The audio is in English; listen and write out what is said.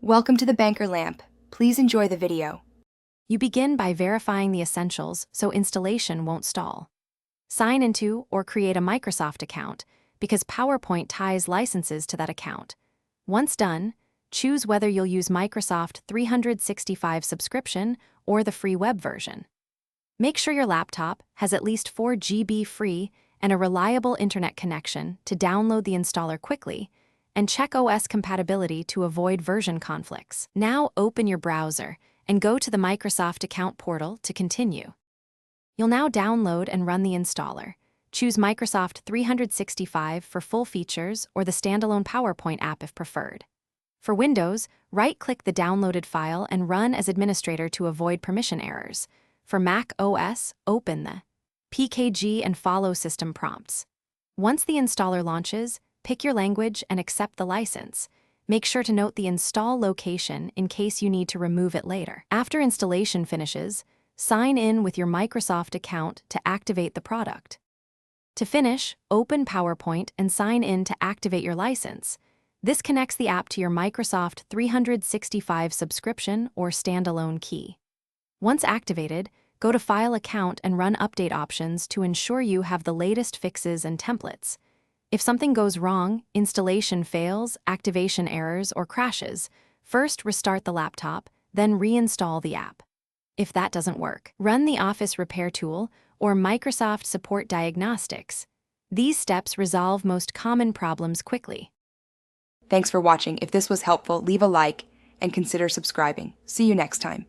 Welcome to the Banker Lamp. Please enjoy the video. You begin by verifying the essentials so installation won't stall. Sign into or create a Microsoft account because PowerPoint ties licenses to that account. Once done, choose whether you'll use Microsoft 365 subscription or the free web version. Make sure your laptop has at least 4 GB free and a reliable internet connection to download the installer quickly, and check OS compatibility to avoid version conflicts. Now open your browser and go to the Microsoft account portal to continue. You'll now download and run the installer. Choose Microsoft 365 for full features or the standalone PowerPoint app if preferred. For Windows, right-click the downloaded file and run as administrator to avoid permission errors. For Mac OS, open the PKG and follow system prompts. Once the installer launches, pick your language and accept the license. Make sure to note the install location in case you need to remove it later. After installation finishes, sign in with your Microsoft account to activate the product. To finish, open PowerPoint and sign in to activate your license. This connects the app to your Microsoft 365 subscription or standalone key. Once activated, go to File Account and run update options to ensure you have the latest fixes and templates. If something goes wrong, installation fails, activation errors, or crashes, first restart the laptop, then reinstall the app. If that doesn't work, run the Office Repair Tool or Microsoft Support Diagnostics. These steps resolve most common problems quickly. Thanks for watching. If this was helpful, leave a like and consider subscribing. See you next time.